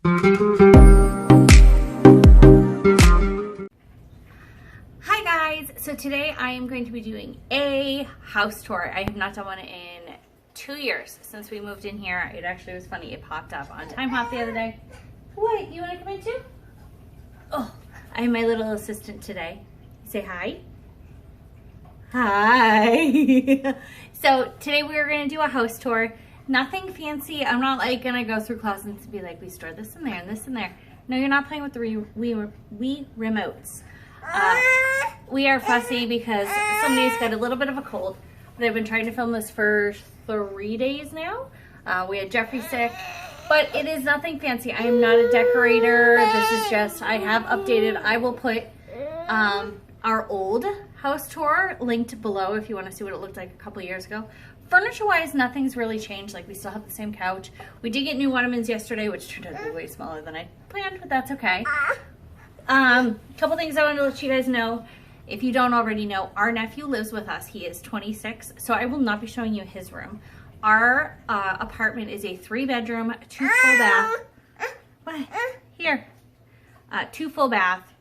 Hi guys, so today I am going to be doing a house tour. I have not done one in 2 years since we moved in here. It actually was funny, it popped up on Time Hop the other day. What, you want to come in too? Oh, I have my little assistant today. Say hi. Hi. So today we are going to do a house tour. Nothing fancy. I'm not like going to go through closets and be like, we store this in there and this in there. No, you're not playing with the Wii remotes. We are fussy because somebody's got a little bit of a cold, but I've been trying to film this for 3 days now. We had Jeffrey sick, but it is nothing fancy. I am not a decorator. This is just, I have updated. I will put our old house tour linked below if you want to see what it looked like a couple years ago. Furniture-wise, nothing's really changed. Like, we still have the same couch. We did get new ottomans yesterday, which turned out to be way smaller than I planned, but that's okay. Couple things I wanted to let you guys know. If you don't already know, our nephew lives with us. He is 26, so I will not be showing you his room. Our apartment is a 3-bedroom, 2 full bath. What? Here. 2 full bath.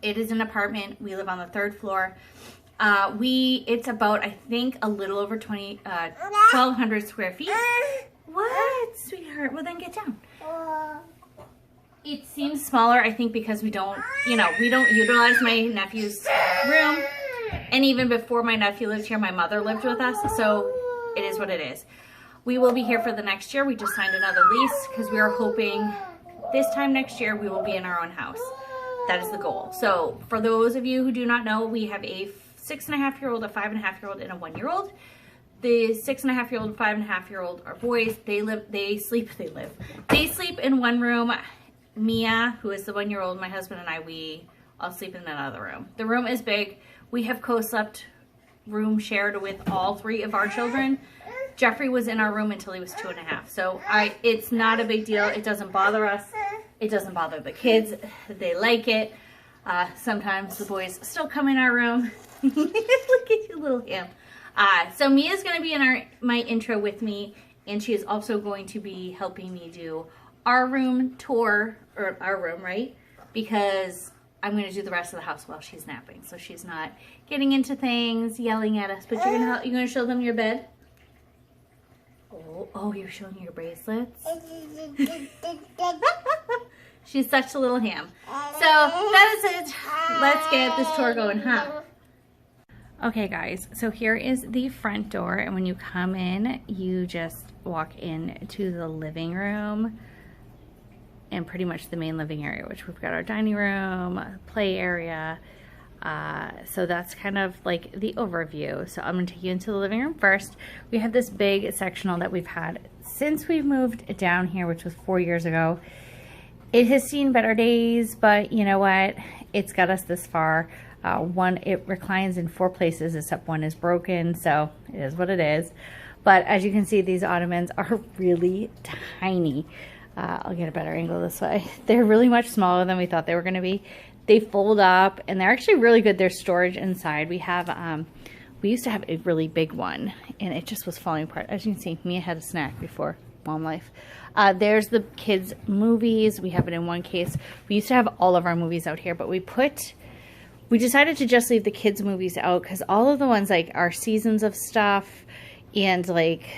It is an apartment. We live on the 3rd floor. It's about, I think, a little over 1,200 square feet. What, sweetheart? Well, then get down. It seems smaller, I think, because we don't utilize my nephew's room. And even before my nephew lived here, my mother lived with us. So it is what it is. We will be here for the next year. We just signed another lease because we are hoping this time next year we will be in our own house. That is the goal. So for those of you who do not know, we have a 6.5-year-old, a 5.5-year-old, and a 1-year-old. The 6.5-year-old and 5.5-year-old are boys. They sleep in one room. Mia, who is the 1-year-old, my husband and I, we all sleep in another room. The room is big. We have co-slept room shared with all 3 of our children. Jeffrey was in our room until he was 2.5. So it's not a big deal. It doesn't bother us. It doesn't bother the kids. They like it. Sometimes the boys still come in our room. Look at you, little ham. So Mia's going to be in my intro with me, and she is also going to be helping me do our room tour, or our room, right? Because I'm going to do the rest of the house while she's napping, so she's not getting into things, yelling at us. But you're going to show them your bed? Oh, you're showing your bracelets? She's such a little ham. So that is it. Let's get this tour going, huh? Okay guys, so here is the front door, and when you come in, you just walk into the living room and pretty much the main living area, which we've got our dining room, play area. So that's kind of like the overview. So I'm going to take you into the living room first. We have this big sectional that we've had since we moved down here, which was 4 years ago. It has seen better days, but you know what? It's got us this far. It reclines in 4 places, except one is broken, so it is what it is. But as you can see, these ottomans are really tiny. I'll get a better angle this way. They're really much smaller than we thought they were going to be. They fold up, and they're actually really good. There's storage inside. We have, we used to have a really big one, and it just was falling apart. As you can see, Mia had a snack before mom life. There's the kids' movies. We have it in one case. We used to have all of our movies out here, but we decided to just leave the kids' movies out because all of the ones, like, are seasons of stuff and, like,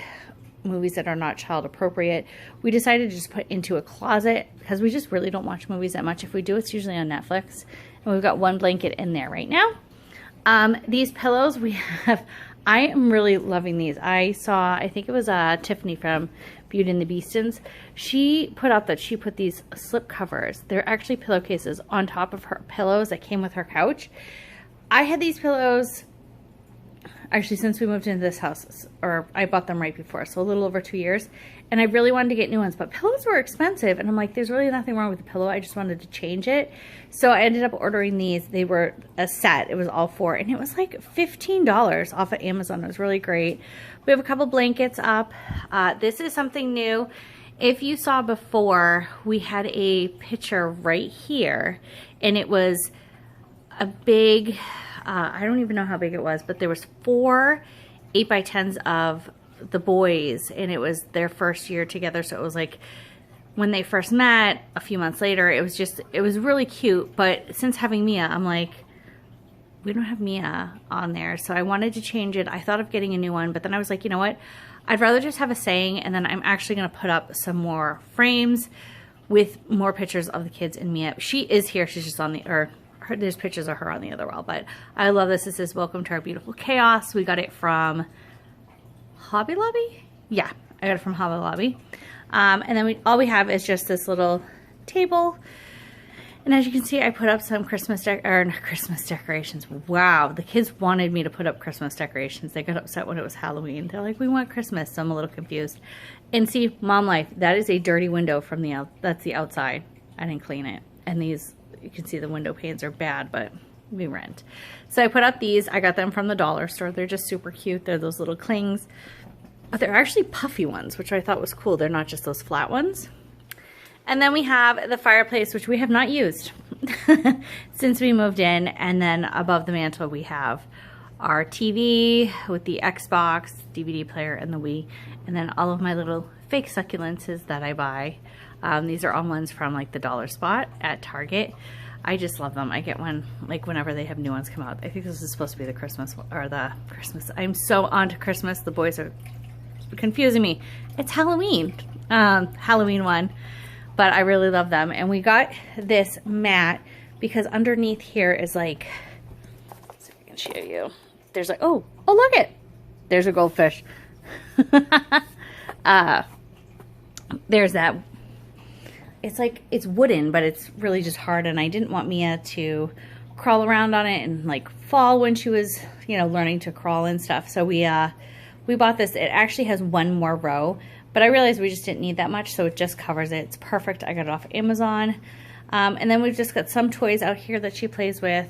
movies that are not child appropriate, we decided to just put into a closet because we just really don't watch movies that much. If we do, it's usually on Netflix. And we've got one blanket in there right now. These pillows we have, I am really loving these. I think it was Tiffany from Beauty and the Beastons. She put out that she put these slip covers. They're actually pillowcases on top of her pillows that came with her couch. I had these pillows actually since we moved into this house, or I bought them right before, so a little over 2 years, and I really wanted to get new ones, but pillows were expensive, and I'm like, there's really nothing wrong with the pillow, I just wanted to change it. So I ended up ordering these. They were a set. It was all 4, and it was like $15 off of Amazon. It was really great. We have a couple blankets up. This is something new. If you saw before, we had a picture right here, and it was a big, I don't even know how big it was, but there was 4 8x10s of the boys, and it was their first year together, so it was like when they first met a few months later, it was really cute. But since having Mia, I'm like, we don't have Mia on there. So I wanted to change it. I thought of getting a new one, but then I was like, you know what? I'd rather just have a saying, and then I'm actually going to put up some more frames with more pictures of the kids and Mia. She is here. She's just on the, there's pictures of her on the other wall, but I love this. This says, welcome to our beautiful chaos. We got it from Hobby Lobby. Yeah, I got it from Hobby Lobby. And then all we have is just this little table. And as you can see, I put up some Christmas decorations. Wow, the kids wanted me to put up Christmas decorations. They got upset when it was Halloween. They're like, we want Christmas. So I'm a little confused. And see, mom life, that is a dirty window from that's the outside. I didn't clean it. And these, you can see the window panes are bad, but we rent. So I put up these. I got them from the dollar store. They're just super cute. They're those little clings. But they're actually puffy ones, which I thought was cool. They're not just those flat ones. And then we have the fireplace, which we have not used since we moved in. And then above the mantle, we have our TV with the Xbox, DVD player, and the Wii. And then all of my little fake succulences that I buy. These are all ones from like the dollar spot at Target. I just love them. I get one like whenever they have new ones come out. I think this is supposed to be the Christmas, or the Christmas. I'm so onto Christmas. The boys are confusing me. It's Halloween. Halloween one. But I really love them. And we got this mat because underneath here is like, let's see if I can show you. There's like, oh, look it. There's a goldfish. There's that. It's like, it's wooden, but it's really just hard. And I didn't want Mia to crawl around on it and like fall when she was, you know, learning to crawl and stuff. So we bought this. It actually has one more row. But I realized we just didn't need that much, so it just covers it. It's perfect. I got it off Amazon. And then we've just got some toys out here that she plays with.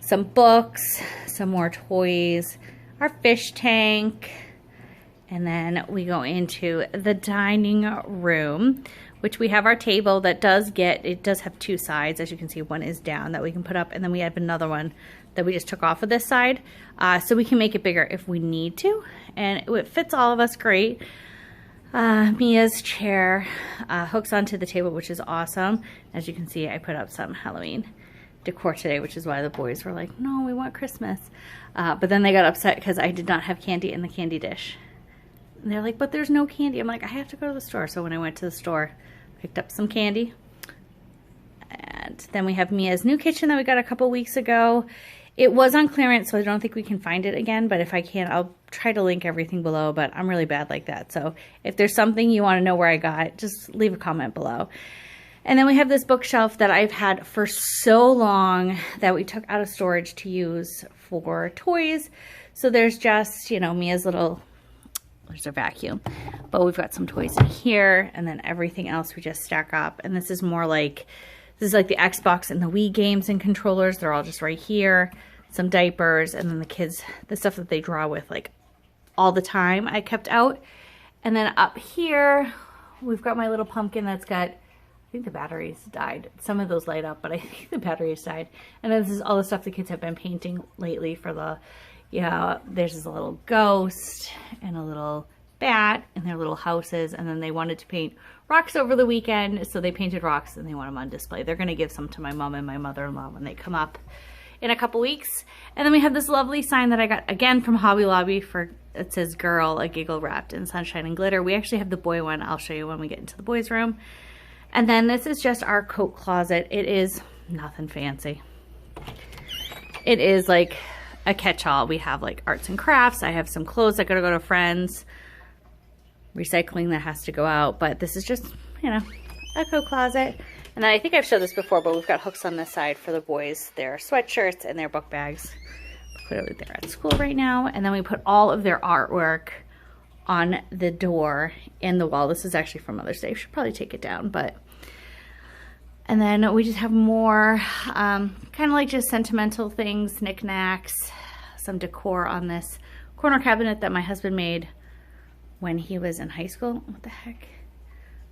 Some books, some more toys, our fish tank. And then we go into the dining room, which we have our table that it does have two sides. As you can see, one is down that we can put up. And then we have another one that we just took off of this side. So we can make it bigger if we need to. And it fits all of us great. Mia's chair hooks onto the table, which is awesome. As you can see, I put up some Halloween decor today, which is why the boys were like, no, we want Christmas. But then they got upset because I did not have candy in the candy dish. And they're like, but there's no candy. I'm like, I have to go to the store. So when I went to the store, picked up some candy. And then we have Mia's new kitchen that we got a couple weeks ago. It was on clearance, so I don't think we can find it again, but if I can, I'll try to link everything below, but I'm really bad like that. So if there's something you want to know where I got, just leave a comment below. And then we have this bookshelf that I've had for so long that we took out of storage to use for toys. So there's just, you know, Mia's little, there's a vacuum, but we've got some toys in here, and then everything else we just stack up. And this is more like, this is like the Xbox and the Wii games and controllers. They're all just right here. Some diapers, and then the kids, the stuff that they draw with like all the time I kept out. And then up here, we've got my little pumpkin that's got, I think the batteries died. Some of those light up, but I think the batteries died. And then this is all the stuff the kids have been painting lately for the, you know, there's this little ghost and a little bat in their little houses. And then they wanted to paint rocks over the weekend, so they painted rocks and they want them on display. They're going to give some to my mom and my mother-in-law when they come up in a couple weeks. And then we have this lovely sign that I got again from Hobby Lobby for, it says girl, a giggle wrapped in sunshine and glitter. We actually have the boy one. I'll show you when we get into the boys' room. And then this is just our coat closet. It is nothing fancy. It is like a catch-all. We have like arts and crafts. I have some clothes that gotta go to friends. Recycling that has to go out, but this is just, you know, a coat closet. And then I think I've showed this before, but we've got hooks on this side for the boys, their sweatshirts and their book bags. Clearly they're at school right now. And then we put all of their artwork on the door and the wall. This is actually from Mother's Day. I should probably take it down, but. And then we just have more kind of like just sentimental things, knickknacks, some decor on this corner cabinet that my husband made when he was in high school. What the heck?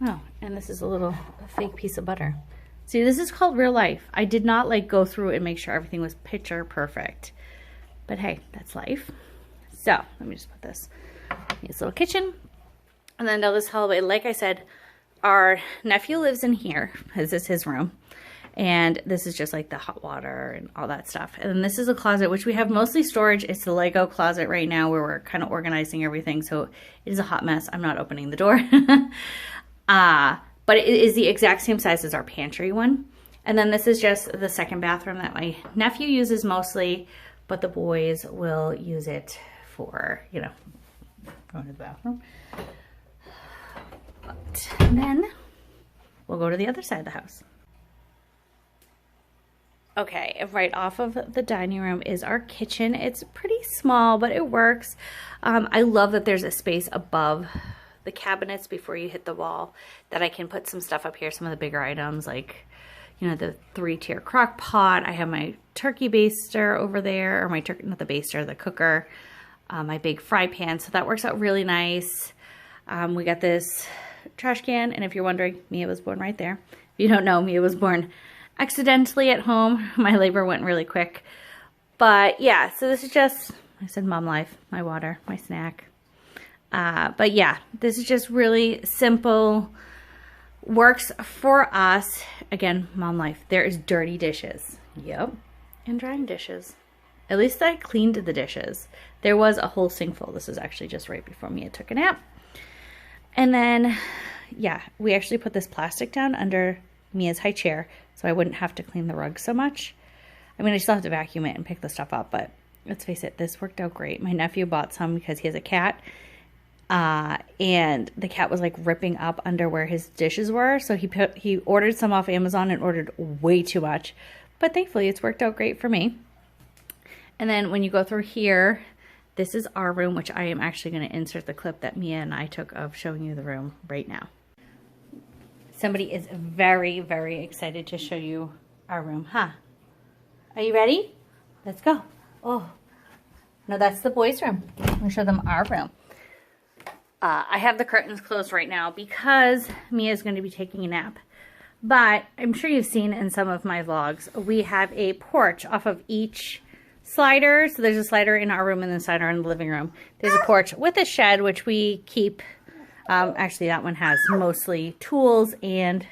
Oh, and this is a little fake piece of butter. See, this is called real life. I did not like go through and make sure everything was picture perfect. But hey, that's life. So let me just put this in this little kitchen. And then down this hallway, like I said, our nephew lives in here. This is his room. And this is just like the hot water and all that stuff. And then this is a closet, which we have mostly storage. It's the Lego closet right now where we're kind of organizing everything. So it is a hot mess. I'm not opening the door. But it is the exact same size as our pantry one. And then this is just the second bathroom that my nephew uses mostly, but the boys will use it for, you know, going to the bathroom. And then we'll go to the other side of the house. Okay, right off of the dining room is our kitchen. It's pretty small, but it works. I love that there's a space above the cabinets before you hit the wall that I can put some stuff up here, some of the bigger items like, you know, the 3-tier crock pot. I have my turkey baster over there, or my turkey, not the baster, the cooker, my big fry pan. So that works out really nice. We got this trash can, and if you're wondering, Mia was born right there. If you don't know, Mia was born accidentally at home. My labor went really quick. But yeah, so this is just, I said mom life, my water, my snack. But yeah, this is just really simple, works for us. Again, mom life. There is dirty dishes. Yep. And drying dishes. At least I cleaned the dishes. There was a whole sink full. This is actually just right before Mia took a nap. And then, yeah, we actually put this plastic down under Mia's high chair so I wouldn't have to clean the rug so much. I mean, I still have to vacuum it and pick the stuff up, but let's face it, this worked out great. My nephew bought some because he has a cat, and the cat was like ripping up under where his dishes were, so he ordered some off Amazon and ordered way too much, but thankfully it's worked out great for me. And then when you go through here, this is our room, which I am actually going to insert the clip that Mia and I took of showing you the room right now. Somebody is very, very excited to show you our room, huh? Are you ready? Let's go. Oh, no, that's the boys' room. I'm going to show them our room. I have the curtains closed right now because Mia is going to be taking a nap. But I'm sure you've seen in some of my vlogs, we have a porch off of each slider. So there's a slider in our room and then a slider in the living room. There's a porch with a shed, which we keep. Actually, that one has mostly tools and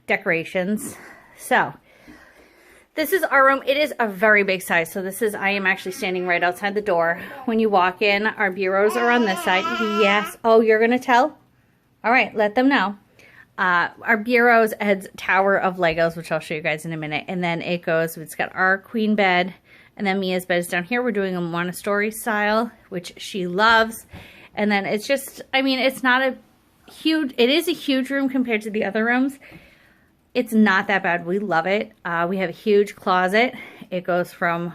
decorations. So this is our room. It is a very big size. So this is, I am actually standing right outside the door. When you walk in, our bureaus are on this side. Yes. Oh, you're going to tell? All right, let them know. Our bureaus adds tower of Legos, which I'll show you guys in a minute. And then it goes, it's got our queen bed. And then Mia's bed is down here. We're doing a Montessori style, which she loves. And then it's just, I mean, it's not a huge, it is a huge room compared to the other rooms. It's not that bad. We love it. We have a huge closet. It goes from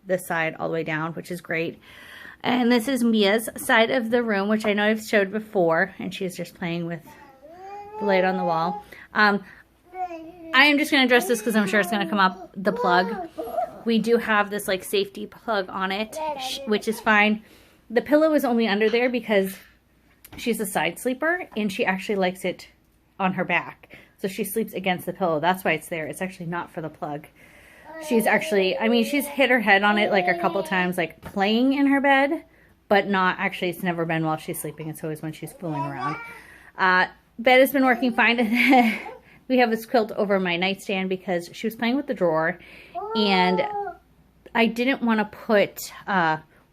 this side all the way down, which is great. And this is Mia's side of the room, which I know I've showed before. And she's just playing with the light on the wall. I am just going to address this because I'm sure it's going to come up, the plug. We do have this like safety plug on it, which is fine. The pillow is only under there because she's a side sleeper and she actually likes it on her back. So she sleeps against the pillow. That's why it's there. It's actually not for the plug. She's actually, I mean, she's hit her head on it like a couple times, like playing in her bed, but not actually, it's never been while she's sleeping. It's always when she's fooling around. Bed has been working fine. We have this quilt over my nightstand because she was playing with the drawer and I didn't want to put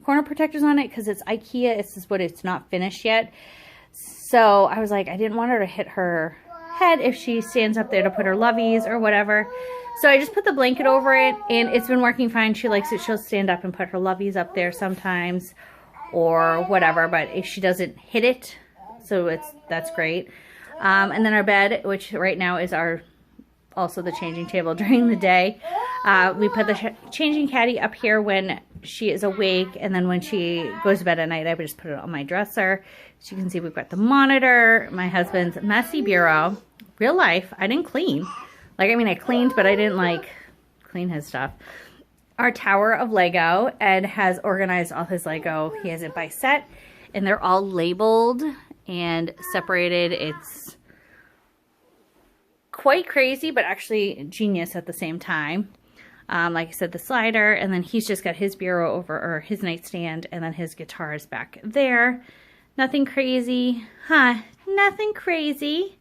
corner protectors on it because it's IKEA. It's just what it's not finished yet. So I was like, I didn't want her to hit her head if she stands up there to put her loveys or whatever. So I just put the blanket over it and it's been working fine. She likes it. She'll stand up and put her loveys up there sometimes or whatever, but if she doesn't hit it, so that's great. And then our bed, which right now is also the changing table during the day. We put the changing caddy up here when she is awake, and then when she goes to bed at night, I would just put it on my dresser. So you can see we've got the monitor, my husband's messy bureau. Real life, I didn't clean. Like, I mean, I cleaned, but I didn't, like, clean his stuff. Our tower of Lego. Ed has organized all his Lego. He has it by set, and they're all labeled and separated. It's quite crazy, but actually genius at the same time. Like I said, the slider, and then he's just got his bureau over, or his nightstand, and then his guitar is back there. Nothing crazy. Huh, Nothing crazy.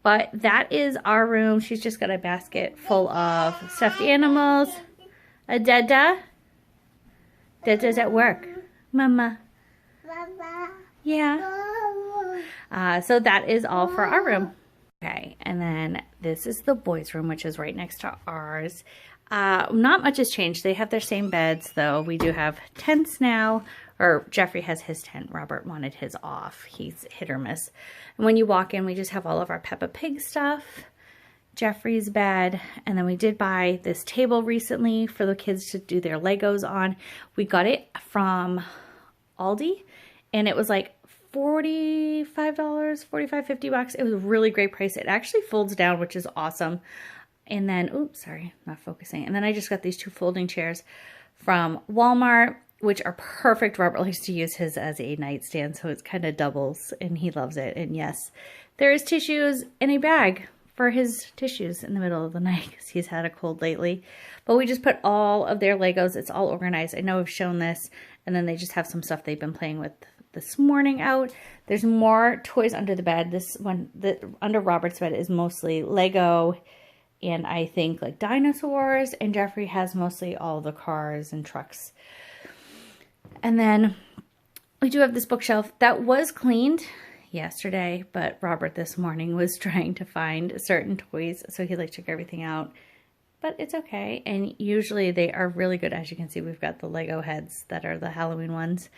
But that is our room. She's just got a basket full of stuffed animals. A Dada. Dada's at work. Mama. Yeah. So that is all for our room. Okay, and then this is the boys' room, which is right next to ours. Not much has changed. They have their same beds, though. We do have tents now. Or Jeffrey has his tent. Robert wanted his off. He's hit or miss. And when you walk in, we just have all of our Peppa Pig stuff. Jeffrey's bed. And then we did buy this table recently for the kids to do their Legos on. We got it from Aldi. And it was like $45, $50. It was a really great price. It actually folds down, which is awesome. And then, oops, sorry, not focusing. And then I just got these 2 folding chairs from Walmart, which are perfect. Robert likes to use his as a nightstand, so it's kind of doubles, and he loves it. And yes, there is tissues in a bag for his tissues in the middle of the night because he's had a cold lately. But we just put all of their Legos. It's all organized. I know I've shown this, and then they just have some stuff they've been playing with this morning out. There's more toys under the bed. This one, under Robert's bed, is mostly Lego and I think like dinosaurs, and Jeffrey has mostly all the cars and trucks. And then we do have this bookshelf that was cleaned yesterday, but Robert this morning was trying to find certain toys, so he like took everything out. But it's okay, and usually they are really good. As you can see, we've got the Lego heads that are the Halloween ones.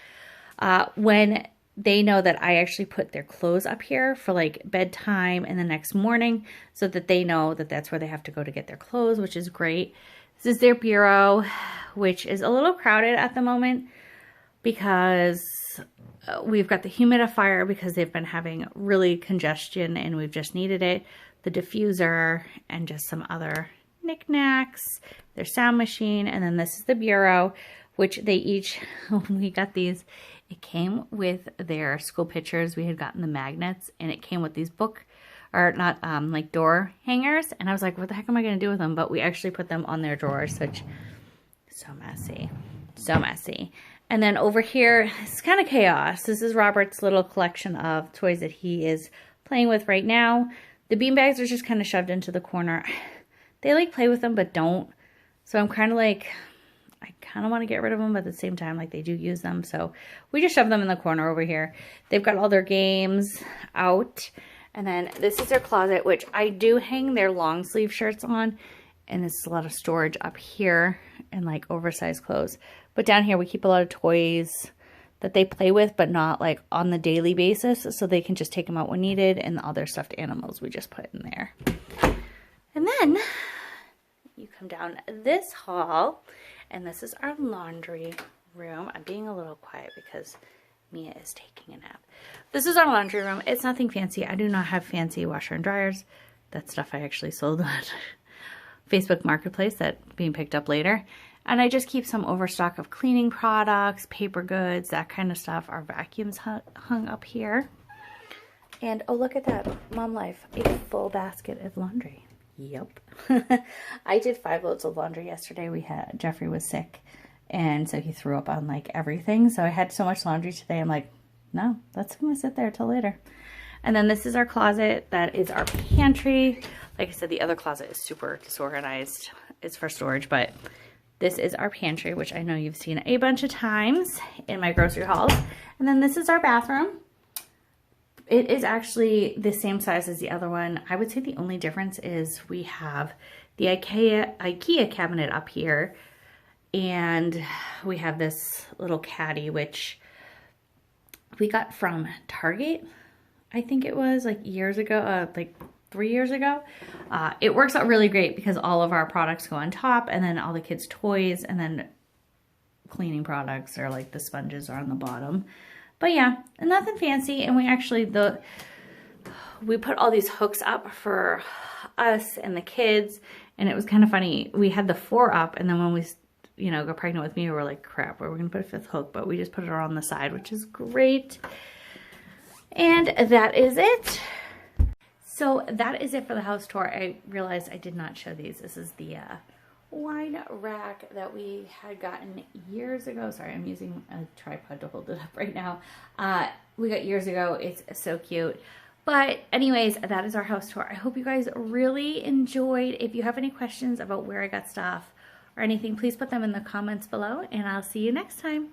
When they know that I actually put their clothes up here for like bedtime and the next morning, so that they know that that's where they have to go to get their clothes, which is great. This is their bureau, which is a little crowded at the moment because we've got the humidifier because they've been having really congestion and we've just needed it, the diffuser, and just some other knickknacks, their sound machine, and then this is the bureau, which they each, we got these, it came with their school pictures. We had gotten the magnets, and it came with these like door hangers, and I was like, what the heck am I going to do with them? But we actually put them on their drawers, which, so messy, so messy. And then over here, it's kind of chaos. This is Robert's little collection of toys that he is playing with right now. The beanbags are just kind of shoved into the corner. They like play with them, but don't. So I'm kind of like, I kind of want to get rid of them, but at the same time, like they do use them. So we just shove them in the corner over here. They've got all their games out. And then this is their closet, which I do hang their long sleeve shirts on. And it's a lot of storage up here and like oversized clothes. But down here, we keep a lot of toys that they play with, but not like on the daily basis. So they can just take them out when needed. And the other stuffed animals we just put in there. And then you come down this hall, and this is our laundry room. I'm being a little quiet because Mia is taking a nap. This is our laundry room. It's nothing fancy. I do not have fancy washer and dryers. That stuff I actually sold on Facebook Marketplace, that being picked up later. And I just keep some overstock of cleaning products, paper goods, that kind of stuff. Our vacuums hung up here. And oh, look at that. Mom life, a full basket of laundry. Yep. I did 5 loads of laundry yesterday. Jeffrey was sick, and so he threw up on like everything. So I had so much laundry today. I'm like, no, that's going to sit there till later. And then this is our closet. That is our pantry. Like I said, the other closet is super disorganized. It's for storage, but this is our pantry, which I know you've seen a bunch of times in my grocery hauls. And then this is our bathroom. It is actually the same size as the other one. I would say the only difference is we have the IKEA cabinet up here, and we have this little caddy, which we got from Target, I think it was, like years ago, like 3 years ago. It works out really great because all of our products go on top, and then all the kids' toys, and then cleaning products, or like the sponges, are on the bottom. But yeah, nothing fancy. And we actually, we put all these hooks up for us and the kids. And it was kind of funny. We had the 4 up, and then when we, got pregnant with me, we were like, crap, where are we going to put a 5th hook? But we just put it on the side, which is great. And that is it. So that is it for the house tour. I realized I did not show these. This is the wine rack that we had gotten years ago. Sorry, I'm using a tripod to hold it up right now. We got years ago. It's so cute. But anyways, that is our house tour. I hope you guys really enjoyed. If you have any questions about where I got stuff or anything, please put them in the comments below, and I'll see you next time.